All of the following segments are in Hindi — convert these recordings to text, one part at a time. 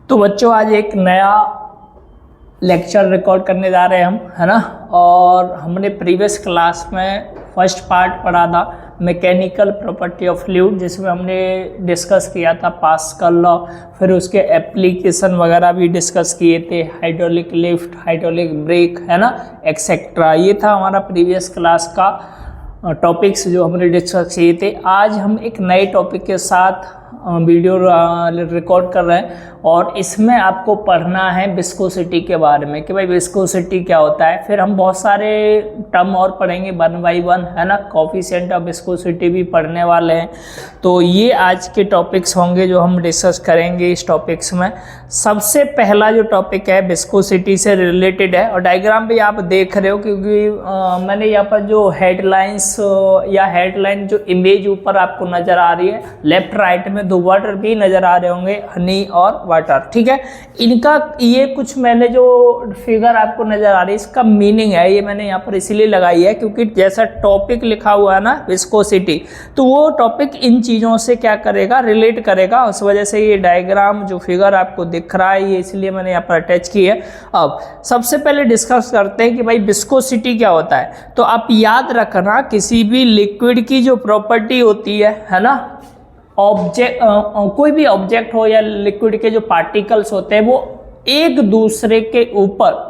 तो बच्चों आज एक नया लेक्चर रिकॉर्ड करने जा रहे हैं हम, है ना। और हमने प्रीवियस क्लास में फर्स्ट पार्ट पढ़ा था मैकेनिकल प्रॉपर्टी ऑफ फ्लूइड, जिसमें हमने डिस्कस किया था पास्कल लॉ, फिर उसके एप्लीकेशन वगैरह भी डिस्कस किए थे, हाइड्रोलिक लिफ्ट, हाइड्रोलिक ब्रेक, है ना, एक्सेट्रा। ये था हमारा प्रीवियस क्लास का टॉपिक्स जो हमने डिस्कस किए थे। आज हम एक नए टॉपिक के साथ वीडियो रिकॉर्ड कर रहे हैं और इसमें आपको पढ़ना है विस्कोसिटी के बारे में कि भाई विस्कोसिटी क्या होता है। फिर हम बहुत सारे टर्म और पढ़ेंगे 1 by 1, है ना। कोफिशिएंट ऑफ विस्कोसिटी भी पढ़ने वाले हैं। तो ये आज के टॉपिक्स होंगे जो हम डिस्कस करेंगे इस टॉपिक्स में। सबसे पहला जो टॉपिक है विस्कोसिटी से रिलेटेड है और डायग्राम भी आप देख रहे हो, क्योंकि मैंने यहाँ पर जो हेडलाइंस या हेडलाइन जो इमेज ऊपर आपको नज़र आ रही है, लेफ्ट राइट में 2 वर्ड भी नज़र आ रहे होंगे, हनी और वाटर, ठीक है। इनका ये कुछ मैंने जो फिगर आपको नज़र आ रही है इसका मीनिंग है, ये मैंने यहाँ पर इसीलिए लगाई है क्योंकि जैसा टॉपिक लिखा हुआ है ना विस्कोसिटी, तो वो टॉपिक इन चीज़ों से क्या करेगा, रिलेट करेगा। उस वजह से ये डायग्राम जो फिगर आपको दिख रहा है ये इसलिए मैंने यहाँ पर अटैच की है। अब सबसे पहले डिस्कस करते हैं कि भाई विस्कोसिटी क्या होता है। तो आप याद रखना किसी भी लिक्विड की जो प्रॉपर्टी होती है ना, ऑब्जेक्ट कोई भी ऑब्जेक्ट हो या लिक्विड के जो पार्टिकल्स होते हैं वो एक दूसरे के ऊपर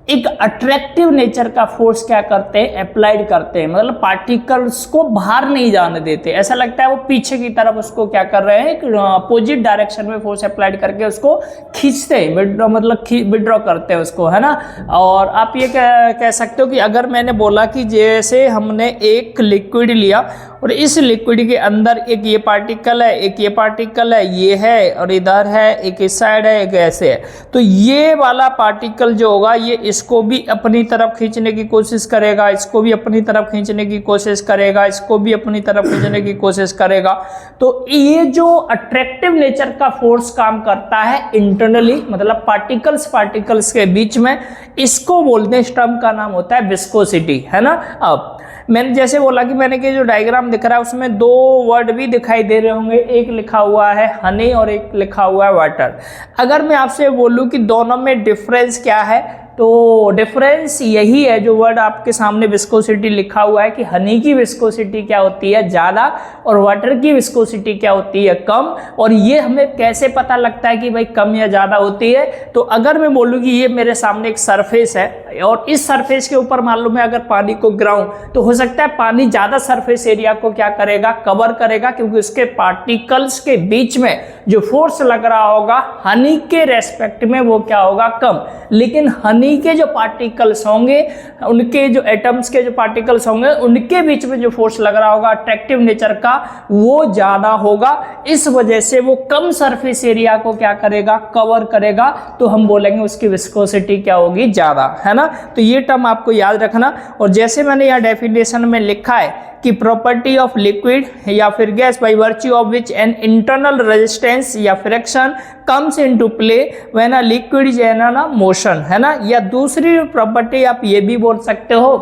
एक अट्रैक्टिव नेचर का फोर्स क्या करते हैं, अप्लाइड करते हैं। मतलब पार्टिकल्स को बाहर नहीं जाने देते, ऐसा लगता है वो पीछे की तरफ उसको क्या कर रहे हैं, अपोजिट डायरेक्शन में फोर्स अप्लाइड करके उसको खींचते हैं, विड्रॉ करते हैं उसको, है ना। और आप ये कह सकते हो कि अगर मैंने बोला कि जैसे हमने एक लिक्विड लिया और इस लिक्विड के अंदर एक ये पार्टिकल है, एक ये पार्टिकल है, ये है और इधर है, एक इस साइड है, एक ऐसे है, तो ये वाला पार्टिकल जो होगा ये इसको भी अपनी तरफ खींचने की कोशिश करेगा, इसको भी अपनी तरफ खींचने की कोशिश करेगा, इसको भी अपनी तरफ खींचने की कोशिश करेगा। तो ये जो अट्रैक्टिव नेचर का फोर्स काम करता है इंटरनली, मतलब पार्टिकल्स के बीच में, इसको बोलते हैं, इस टर्म का नाम होता है विस्कोसिटी, है ना। अब मैंने जैसे बोला कि मैंने कि जो डायग्राम दिख रहा है उसमें 2 वर्ड भी दिखाई दे रहे होंगे, एक लिखा हुआ है हनी और एक लिखा हुआ है वाटर। अगर मैं आपसे बोलूं कि दोनों में डिफरेंस क्या है, तो डिफरेंस यही है, जो वर्ड आपके सामने विस्कोसिटी लिखा हुआ है कि हनी की विस्कोसिटी क्या होती है, ज़्यादा, और वाटर की विस्कोसिटी क्या होती है, कम। और ये हमें कैसे पता लगता है कि भाई कम या ज़्यादा होती है। तो अगर मैं बोलूँ कि ये मेरे सामने एक सरफेस है और इस सरफेस के ऊपर मान लो मैं अगर पानी को गिराऊं, तो हो सकता है पानी ज़्यादा सरफेस एरिया को क्या करेगा, कवर करेगा, क्योंकि उसके पार्टिकल्स के बीच में जो फोर्स लग रहा होगा हनी के रेस्पेक्ट में वो क्या होगा, कम। लेकिन हनी के जो पार्टिकल्स होंगे, उनके जो एटम्स के जो पार्टिकल्स होंगे, उनके बीच में जो फोर्स लग रहा होगा अट्रैक्टिव नेचर का, वो ज़्यादा होगा। इस वजह से वो कम सरफेस एरिया को क्या करेगा, कवर करेगा, तो हम बोलेंगे उसकी विस्कोसिटी क्या होगी, ज़्यादा, है ना। तो ये टर्म आपको याद रखना। और जैसे मैंने यहाँ डेफिनेशन में लिखा है कि प्रॉपर्टी ऑफ लिक्विड या फिर gas by virtue of which an internal resistance या friction comes into play when a liquid is in a motion, है ना। या दूसरी प्रॉपर्टी आप ये भी बोल सकते हो,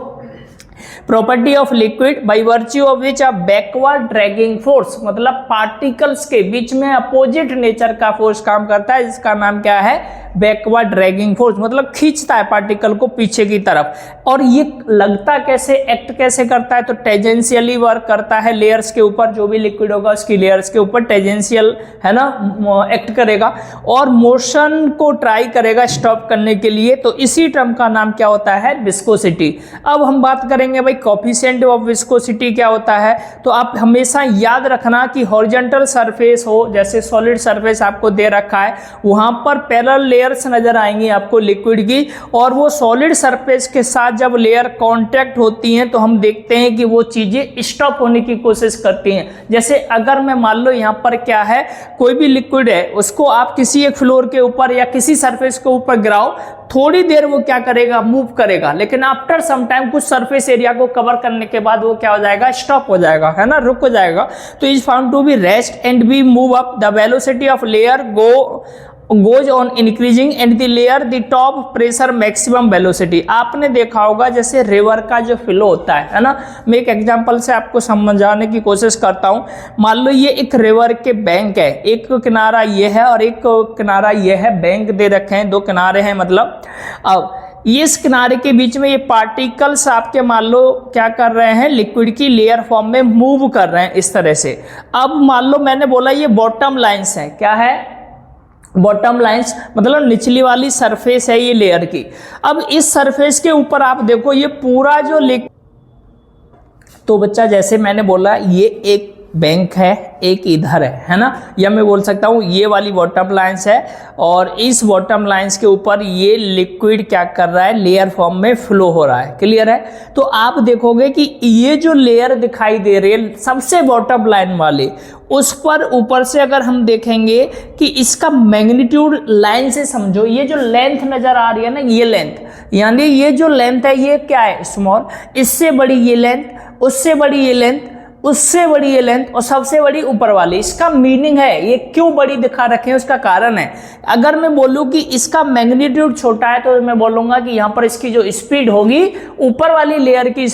property of liquid bye virtue of which a backward dragging force, मतलब पार्टिकल्स के बीच में अपोजिट नेचर का फोर्स काम करता है, जिसका नाम क्या है, बैकवर्ड ड्रैगिंग फोर्स, मतलब खींचता है पार्टिकल को पीछे की तरफ। और ये लगता कैसे, एक्ट कैसे करता है, तो टेंजेंशियली वर्क करता है लेयर्स के ऊपर, जो भी लिक्विड होगा उसकी लेयर्स के ऊपर टेंजेंशियल, है ना, एक्ट करेगा और मोशन को ट्राई करेगा स्टॉप करने के लिए। तो इसी टर्म का नाम क्या होता है, विस्कोसिटी। अब हम बात करेंगे भाई कोफिशिएंट ऑफ विस्कोसिटी क्या होता है। तो आप हमेशा याद रखना कि हॉरिजॉन्टल सरफेस हो, जैसे सॉलिड सरफेस आपको दे रखा है, वहां पर पैरेलल लेयर्स नजर आएंगी आपको लिक्विड की, और वो सॉलिड सरफेस के साथ जब लेयर कांटेक्ट होती हैं तो हम देखते हैं कि वो चीजें स्टॉप होने की कोशिश करती हैं। जैसे अगर मैं मान लो यहाँ पर क्या है, कोई भी लिक्विड है, उसको आप किसी एक फ्लोर के ऊपर या किसी सरफेस के ऊपर गिराओ, थोड़ी देर वो क्या करेगा, मूव करेगा, लेकिन आफ्टर सम टाइम कुछ सरफेस एरिया को कवर करने के बाद वो क्या हो जाएगा, स्टॉप हो जाएगा, है ना, रुक जाएगा। तो is found to be rest and be move up the velocity of layer go goes on increasing and the layer the top pressure maximum velocity. आपने देखा होगा जैसे रिवर का जो फ्लो होता है ना, मैं एक एग्जांपल से आपको समझाने की कोशिश करता हूँ। मान लो ये एक रिवर के बैंक है, एक किनारा ये है और एक किनारा ये है, बैंक दे रखे हैं, दो किनारे हैं मतलब। अब ये इस किनारे के बीच में ये पार्टिकल्स आपके मान लो क्या कर रहे हैं, लिक्विड की लेयर फॉर्म में मूव कर रहे हैं इस तरह से। अब मान लो मैंने बोला ये बॉटम लाइंस है, क्या है, बॉटम लाइंस मतलब निचली वाली सरफेस है ये लेयर की। अब इस सरफेस के ऊपर आप देखो ये पूरा जो तो बच्चा जैसे मैंने बोला ये एक बैंक है, एक इधर है ना, या मैं बोल सकता हूँ ये वाली बॉटम लाइंस है और इस बॉटम लाइंस के ऊपर ये लिक्विड क्या कर रहा है, लेयर फॉर्म में फ्लो हो रहा है। क्लियर है? तो आप देखोगे कि ये जो लेयर दिखाई दे रही है सबसे बॉटम लाइन वाली, उस पर ऊपर से अगर हम देखेंगे कि इसका मैग्नीट्यूड लाइन से समझो, ये जो लेंथ नजर आ रही है ना, ये लेंथ, यानी ये जो लेंथ है ये क्या है, स्मॉल, इससे बड़ी ये लेंथ, उससे बड़ी ये लेंथ, उससे बड़ी ये लेंथ और सबसे बड़ी ऊपर वाली। इसका मीनिंग है ये क्यों बड़ी दिखा रखे हैं, उसका कारण है। अगर मैं बोलूं कि इसका मैग्नीट्यूड छोटा है तो मैं बोलूंगा कि यहाँ पर इसकी जो स्पीड होगी ऊपर वाली लेयर की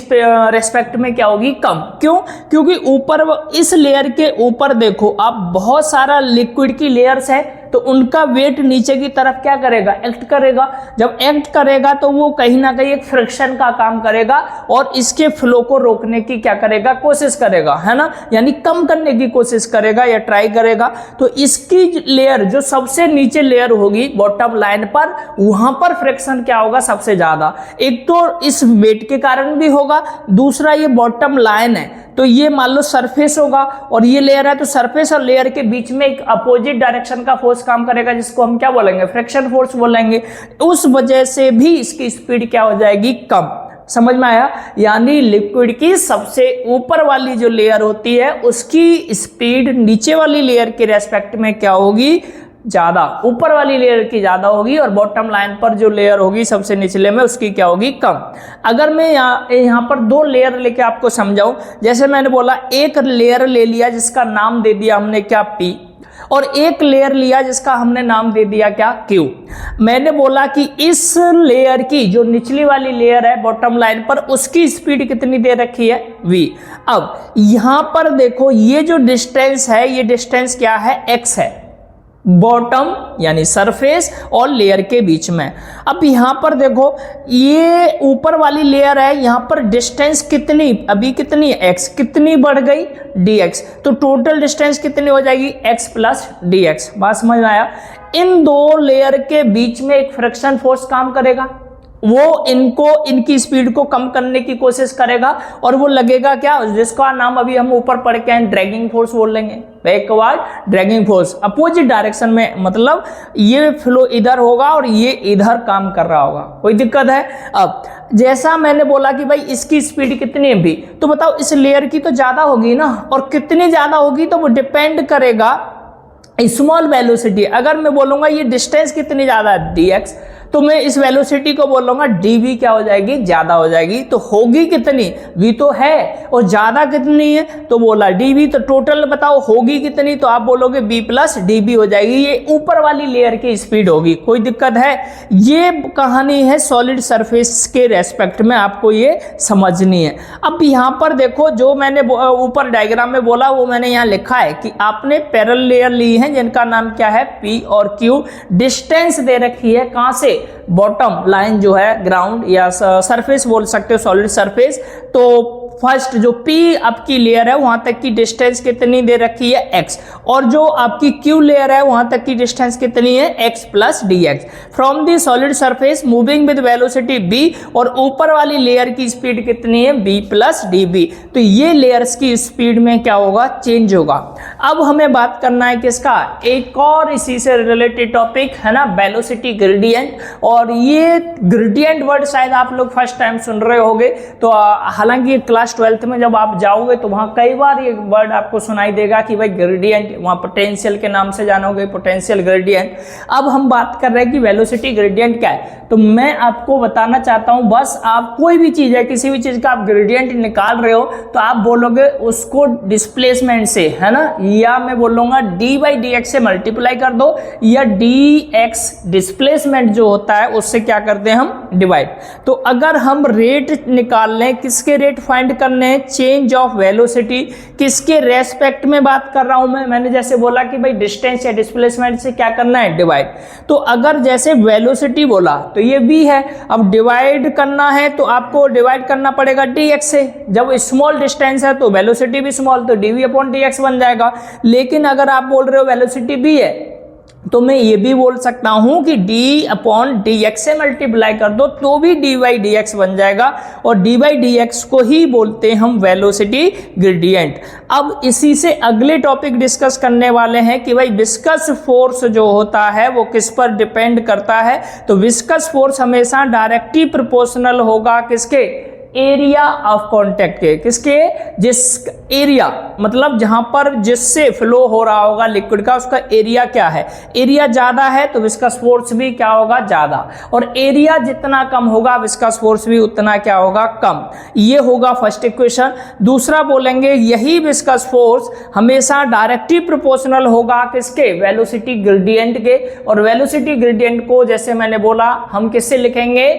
रेस्पेक्ट में क्या होगी, कम। क्यों? क्योंकि ऊपर इस लेयर के ऊपर देखो आप बहुत सारा लिक्विड की लेयर्स है, तो उनका वेट नीचे की तरफ क्या करेगा, एक्ट करेगा। जब एक्ट करेगा तो वो कहीं ना कहीं एक फ्रिक्शन का काम करेगा और इसके फ्लो को रोकने की क्या करेगा, कोशिश करेगा, है ना, यानी कम करने की कोशिश करेगा या ट्राई करेगा। तो इसकी लेयर जो सबसे नीचे लेयर होगी बॉटम लाइन पर, वहां पर फ्रिक्शन क्या होगा, सबसे ज्यादा। एक तो इस वेट के कारण भी होगा, दूसरा ये बॉटम लाइन है तो ये मान लो सरफेस होगा और ये लेयर है, तो सरफेस और लेयर के बीच में एक अपोजिट डायरेक्शन का फोर्स काम करेगा जिसको हम क्या बोलेंगे, फ्रिक्शन फोर्स बोलेंगे। उस वजह से भी इसकी स्पीड क्या हो जाएगी, कम। समझ में आया? यानी लिक्विड की सबसे ऊपर वाली जो लेयर होती है उसकी स्पीड नीचे वाली लेयर के रेस्पेक्ट में क्या होगी, ज्यादा, ऊपर वाली लेयर की ज्यादा होगी और बॉटम लाइन पर जो लेयर होगी सबसे निचले में उसकी क्या होगी, कम। अगर मैं यहाँ पर दो लेयर लेके आपको समझाऊं, जैसे मैंने बोला एक लेयर ले लिया जिसका नाम दे दिया हमने क्या, P, और एक लेयर लिया जिसका हमने नाम दे दिया क्या, Q। मैंने बोला कि इस लेयर की जो निचली वाली लेयर है बॉटम लाइन पर, उसकी स्पीड कितनी दे रखी है, V। अब यहां पर देखो ये जो डिस्टेंस है, ये डिस्टेंस क्या है, x है, बॉटम यानी सरफेस और लेयर के बीच में। अब यहां पर देखो ये ऊपर वाली लेयर है, यहां पर डिस्टेंस कितनी, अभी कितनी है, x, कितनी बढ़ गई, dx, तो टोटल डिस्टेंस कितनी हो जाएगी, x प्लस dx। बात समझ में आया? इन दो लेयर के बीच में एक फ्रिक्शन फोर्स काम करेगा, वो इनकी स्पीड को कम करने की कोशिश करेगा और वो लगेगा क्या, जिसका नाम अभी हम ऊपर पढ़ के हैं ड्रैगिंग फोर्स बोल लेंगे, backward dragging force, opposite direction में, मतलब ये फ्लो इधर होगा और ये इधर काम कर रहा होगा। कोई दिक्कत है? अब जैसा मैंने बोला कि भाई इसकी स्पीड कितनी है भी, तो बताओ इस लेयर की तो ज्यादा होगी ना, और कितनी ज्यादा होगी तो वो डिपेंड करेगा स्मॉल वेलोसिटी। अगर मैं बोलूंगा ये डिस्टेंस कितनी ज्यादा है, dx, तो मैं इस वेलोसिटी को बोलूंगा dv क्या हो जाएगी, ज्यादा हो जाएगी। तो होगी कितनी, v तो है, और ज्यादा कितनी है तो बोला dv, तो टोटल बताओ होगी कितनी, तो आप बोलोगे v प्लस dv हो जाएगी। ये ऊपर वाली लेयर की स्पीड होगी। कोई दिक्कत है? ये कहानी है सॉलिड सरफेस के रेस्पेक्ट में, आपको ये समझनी है। अब यहाँ पर देखो जो मैंने ऊपर डायग्राम में बोला वो मैंने यहाँ लिखा है कि आपने पैरेलल लेयर ली है जिनका नाम क्या है, p और q। डिस्टेंस दे रखी है कहाँ से, बॉटम लाइन जो है, ग्राउंड या सरफेस बोल सकते हो, सॉलिड सरफेस। तो फर्स्ट जो P आपकी लेयर है वहां तक की डिस्टेंस कितनी दे रखी है, x, और जो आपकी Q लेयर है वहां तक की डिस्टेंस कितनी है, x plus dx। From the solid surface moving with velocity b, और ऊपर वाली लेयर की स्पीड कितनी है, b प्लस db। तो ये लेयर्स की स्पीड में क्या होगा, चेंज होगा। अब हमें बात करना है किसका, एक और इसी से रिलेटेड टॉपिक है ना, वेलोसिटी ग्रेडियंट। और ये ग्रेडियंट वर्ड शायद आप लोग फर्स्ट टाइम सुन रहे होंगे, तो हालांकि क्लास क्लास 12th में जब आप जाओगे तो वहाँ कई बार ये वर्ड आपको सुनाई देगा कि भाई ग्रेडियंट, वहाँ पोटेंशियल के नाम से जानोगे, पोटेंशियल ग्रेडियंट। अब हम बात कर रहे हैं कि वेलोसिटी ग्रेडियंट क्या है, तो मैं आपको बताना चाहता हूँ, बस आप कोई भी चीज़ है, किसी भी चीज़ का आप ग्रेडियंट निकाल रहे हो तो आप बोलोगे उसको डिस्प्लेसमेंट से, है ना, या मैं बोलूँगा d/dx से मल्टीप्लाई कर दो, या dx डिस्प्लेसमेंट जो होता है उससे क्या करते हैं हम डिवाइड। तो अगर हम रेट निकाल लें, किसके रेट फाइंड करने हैं, चेंज ऑफ वेलोसिटी, किसके रेस्पेक्ट में बात कर रहा हूं मैंने जैसे बोला कि भाई डिस्टेंस या डिस्प्लेसमेंट से क्या करना है डिवाइड। तो अगर जैसे वेलोसिटी बोला तो ये v है, अब डिवाइड करना है तो आपको डिवाइड करना पड़ेगा dx से। जब स्मॉल डिस्टेंस है तो वेलोसिटी भी स्मॉल, तो dv/dx बन जाएगा। लेकिन अगर आप बोल रहे हो वेलोसिटी v है तो मैं ये भी बोल सकता हूं कि d/dx से मल्टीप्लाई कर दो तो भी dy/dx बन जाएगा, और dy/dx को ही बोलते हैं हम वेलोसिटी ग्रेडियंट। अब इसी से अगले टॉपिक डिस्कस करने वाले हैं कि भाई विस्कस फोर्स जो होता है वो किस पर डिपेंड करता है। तो विस्कस फोर्स हमेशा डायरेक्टली प्रोपोर्शनल होगा किसके, एरिया ऑफ कांटेक्ट के। किसके, जिस एरिया मतलब जहां पर जिससे फ्लो हो रहा होगा लिक्विड का उसका एरिया क्या है, एरिया ज्यादा है तो विस्कस फोर्स भी क्या होगा, ज्यादा, और एरिया जितना कम होगा विस्कस फोर्स भी उतना क्या होगा, कम। ये होगा फर्स्ट इक्वेशन। दूसरा बोलेंगे यही विस्कस फोर्स हमेशा डायरेक्टली प्रोपोर्शनल होगा किसके, वेलोसिटी ग्रेडियंट के, और वेलोसिटी ग्रेडियंट को जैसे मैंने बोला हम किससे लिखेंगे,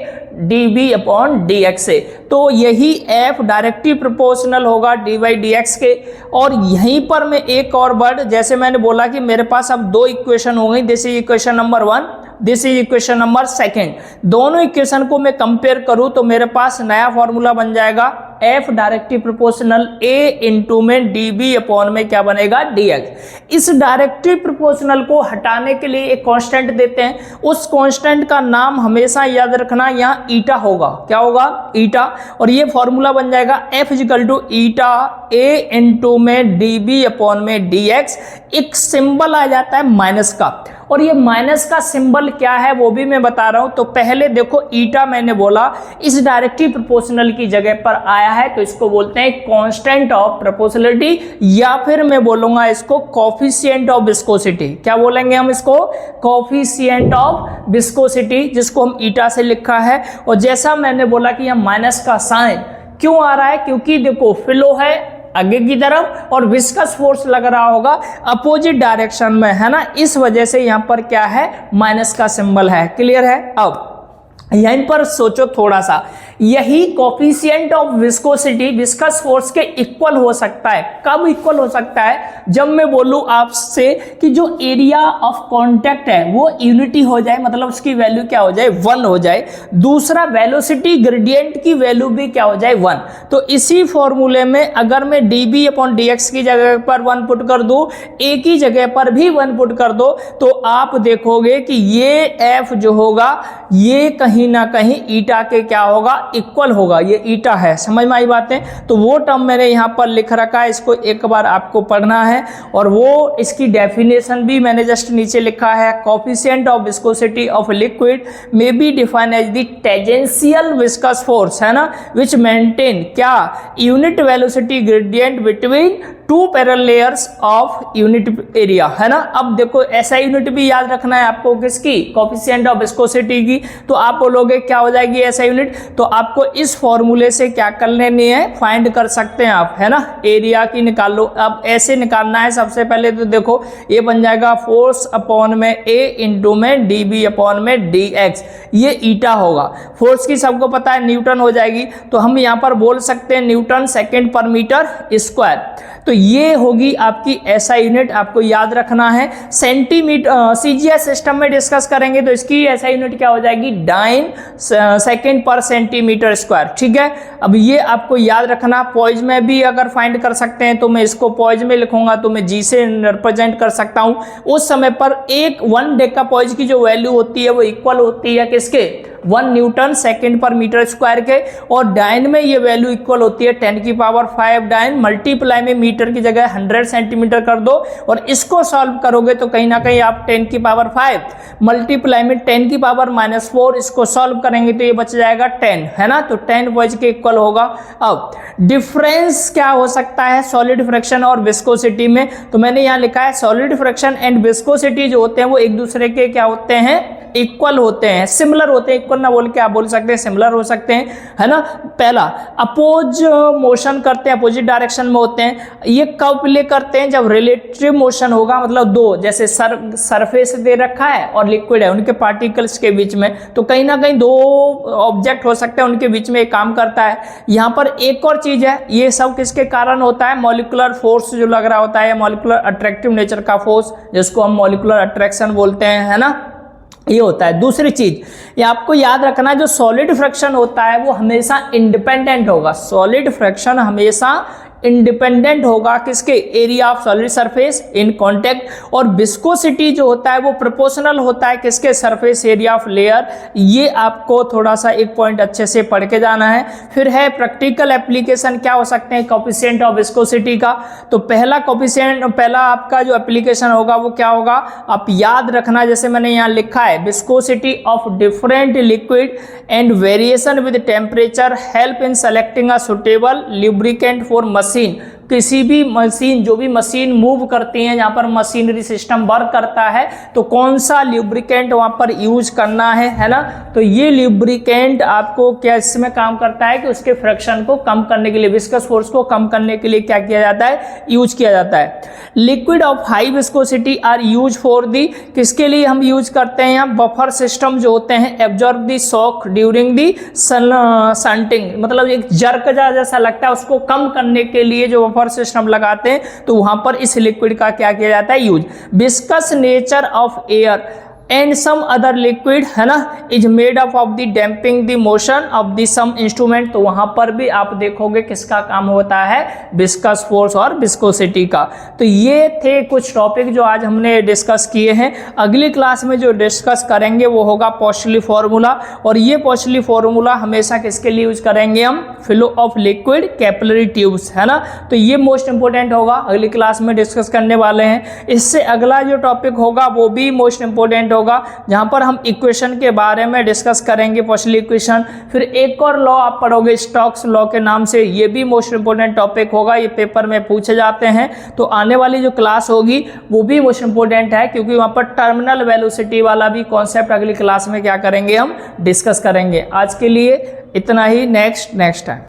dv/dx से। तो यही f डायरेक्टली प्रोपोर्शनल होगा dy/dx के। और यहीं पर मैं एक और वर्ड, जैसे मैंने बोला कि मेरे पास अब दो इक्वेशन हो गई, this is equation number 1, this is equation number 2। दोनों इक्वेशन को मैं कंपेयर करूं तो मेरे पास नया फॉर्मूला बन जाएगा f directly proportional a into में dv/ में क्या बनेगा, dx। इस डायरेक्टली प्रोपोर्शनल को हटाने के लिए एक कांस्टेंट देते हैं, उस कांस्टेंट का नाम हमेशा याद रखना, यहाँ ईटा होगा, क्या होगा, ईटा। और ये फॉर्मूला बन जाएगा f = ईटा a इंटू में dv/ में dx। एक सिंबल आ जाता है माइनस का, और ये माइनस का सिंबल क्या है वो भी मैं बता रहा हूं। तो पहले देखो ईटा मैंने बोला इस डायरेक्टली प्रोपोर्शनल की जगह पर आया है तो इसको बोलते हैं कांस्टेंट ऑफ प्रोपोर्शनलिटी, या फिर मैं बोलूंगा इसको कोफिशिएंट ऑफ विस्कोसिटी। क्या बोलेंगे हम इसको, कोफिशिएंट ऑफ विस्कोसिटी, जिसको हम ईटा से लिखा है। और जैसा मैंने बोला कि यह माइनस का साइन क्यों आ रहा है, क्योंकि देखो फ्लो है आगे की तरफ और विस्कस फोर्स लग रहा होगा अपोजिट डायरेक्शन में, है ना, इस वजह से यहां पर क्या है, माइनस का सिंबल है। क्लियर है। अब यहीं पर सोचो थोड़ा सा, यही coefficient of viscosity viscous force के इक्वल हो सकता है। कब इक्वल हो सकता है, जब मैं बोलूं आपसे कि जो एरिया ऑफ कांटेक्ट है वो यूनिटी हो जाए, मतलब उसकी वैल्यू क्या हो जाए, 1 हो जाए। दूसरा वेलोसिटी ग्रेडियंट की वैल्यू भी क्या हो जाए, 1। तो इसी फॉर्मूले में अगर मैं dv/dx की जगह पर 1 पुट कर दूं, a की जगह पर भी 1 पुट कर दो, तो आप देखोगे कि ये f जो होगा ये कहीं ना कहीं ईटा के क्या होगा, इक्वल होगा। ये ईटा है, समझ में आई बातें। तो वो टर्म मैंने यहाँ पर लिख रखा है, इसको एक बार आपको पढ़ना है, और वो इसकी डेफिनेशन भी मैंने जस्ट नीचे लिखा है। Coefficient of viscosity of liquid may be defined as the tangential viscous force, है ना, विच मेंटेन क्या, unit velocity gradient between 2 parallel layers of unit area, है ना। अब देखो ऐसा यूनिट भी याद रखना है आपको, किसकी, कोफिशिएंट ऑफ विस्कोसिटी की। तो आप बोलोगे क्या हो जाएगी ऐसा यूनिट, तो आपको इस फॉर्मूले से क्या कर लेनी है, फाइंड कर सकते हैं आप, है ना, एरिया की निकाल लो। अब ऐसे निकालना है, सबसे पहले तो देखो ये बन जाएगा फोर्स अपॉन में a इंटू में dv/ में dx। ये ईटा होगा। फोर्स की सबको पता है न्यूटन हो जाएगी, तो हम यहाँ पर बोल सकते हैं न्यूटन सेकेंड पर मीटर स्क्वायर। तो ये होगी आपकी ऐसा यूनिट, आपको याद रखना है। सेंटीमीटर सीजीएस सिस्टम में डिस्कस करेंगे तो इसकी ऐसा यूनिट क्या हो जाएगी, डाइन सेकेंड पर सेंटीमीटर स्क्वायर। ठीक है, अब ये आपको याद रखना। पॉइज में भी अगर फाइंड कर सकते हैं तो मैं इसको पॉइज में लिखूंगा, तो मैं जी से रिप्रेजेंट कर सकता हूं। उस समय पर 1 डेका पॉइज की जो वैल्यू होती है वो इक्वल होती है किसके, 1 न्यूटन सेकेंड पर मीटर स्क्वायर के, और डाइन में ये वैल्यू इक्वल होती है 10 की पावर 5 डाइन, मल्टीप्लाई में मीटर की जगह 100 सेंटीमीटर कर दो, और इसको सॉल्व करोगे तो कहीं ना कहीं आप 10 की पावर 5 मल्टीप्लाई में 10 की पावर -4, इसको सॉल्व करेंगे तो ये बच जाएगा 10, है ना। तो 10 पॉइंट के इक्वल होगा। अब डिफरेंस क्या हो सकता है सॉलिड फ्रैक्शन और विस्कोसिटी में, तो मैंने यहाँ लिखा है सॉलिड फ्रैक्शन एंड विस्कोसिटी जो होते हैं वो एक दूसरे के क्या होते हैं, इक्वल होते हैं, सिमिलर होते हैं। इक्वल ना बोल के आप बोल सकते हैं सिमिलर हो सकते हैं, है ना। पहला अपोज मोशन करते हैं, अपोजिट डायरेक्शन में होते हैं। ये कब प्ले करते हैं, जब रिलेटिव मोशन होगा, मतलब दो जैसे सरफेस दे रखा है और लिक्विड है, उनके पार्टिकल्स के बीच में, तो कहीं ना कहीं दो ऑब्जेक्ट हो सकते हैं, उनके बीच में एक काम करता है। यहाँ पर एक और चीज है, ये सब किसके कारण होता है, मॉलिक्यूलर फोर्स जो लग रहा होता है, मॉलिक्यूलर अट्रैक्टिव नेचर का फोर्स जिसको हम मॉलिक्यूलर अट्रैक्शन बोलते हैं, है ना, ये होता है। दूसरी चीज ये आपको याद रखना, जो सॉलिड फ्रैक्शन होता है वो हमेशा इंडिपेंडेंट होगा। सॉलिड फ्रैक्शन हमेशा इंडिपेंडेंट होगा किसके, area of solid surface in contact, और विस्कोसिटी जो होता है वो प्रोपोर्शनल होता है किसके, सरफेस एरिया ऑफ लेयर। ये आपको थोड़ा सा एक पॉइंट अच्छे से पढ़ के जाना है। फिर है प्रैक्टिकल एप्लीकेशन क्या हो सकते हैं कोफिशिएंट ऑफ विस्कोसिटी का, तो पहला कोफिशिएंट, पहला आपका जो एप्लीकेशन होगा वो क्या होगा, आप याद रखना, जैसे मैंने यहाँ लिखा है viscosity of different liquid and variation with temperature help in selecting a suitable lubricant for machine. किसी भी मशीन, जो भी मशीन मूव करती है, जहां पर मशीनरी सिस्टम वर्क करता है, तो कौन सा ल्यूब्रिकेंट वहां पर यूज करना है ना। तो ये ल्यूब्रिकेंट आपको क्या इसमें काम करता है कि उसके फ्रिक्शन को कम करने के लिए, विस्कस फोर्स को कम करने के लिए क्या किया जाता है, यूज किया जाता है। Liquid of high viscosity are use for the, किसके लिए हम यूज करते हैं यहाँ, बफर सिस्टम जो होते हैं, absorb the shock during the shunting, मतलब एक जर्क जैसा लगता है, उसको कम करने के लिए जो बफर सिस्टम लगाते हैं, तो वहां पर इस लिक्विड का क्या किया जाता है, use. Viscous nature of air and some other liquid, है ना, is made up of the damping the motion of the some instrument, तो वहां पर भी आप देखोगे किसका काम होता है, विस्कस फोर्स और विस्कोसिटी का। तो ये थे कुछ टॉपिक जो आज हमने डिस्कस किए हैं। अगली क्लास में जो डिस्कस करेंगे वो होगा पॉस्टली फॉर्मूला, और ये पॉस्टली फॉर्मूला हमेशा किसके लिए यूज करेंगे हम, flow of liquid capillary tubes, है ना। तो ये मोस्ट इंपोर्टेंट होगा, अगली क्लास में डिस्कस करने वाले हैं। इससे अगला जो टॉपिक होगा वो भी मोस्ट इंपोर्टेंट होगा, जहां पर हम इक्वेशन के बारे में डिस्कस करेंगे, पॉस्टली इक्वेशन। फिर एक और लॉ आप पढ़ोगे स्टोक्स लॉ के नाम से, ये भी मोस्ट इंपोर्टेंट टॉपिक होगा, ये पेपर में पूछे जाते हैं। तो आने वाली जो क्लास होगी वो भी मोस्ट इंपोर्टेंट है, क्योंकि वहां पर टर्मिनल वेलोसिटी वाला भी कॉन्सेप्ट अगली क्लास में क्या करेंगे, हम डिस्कस करेंगे। आज के लिए इतना ही, नेक्स्ट टाइम।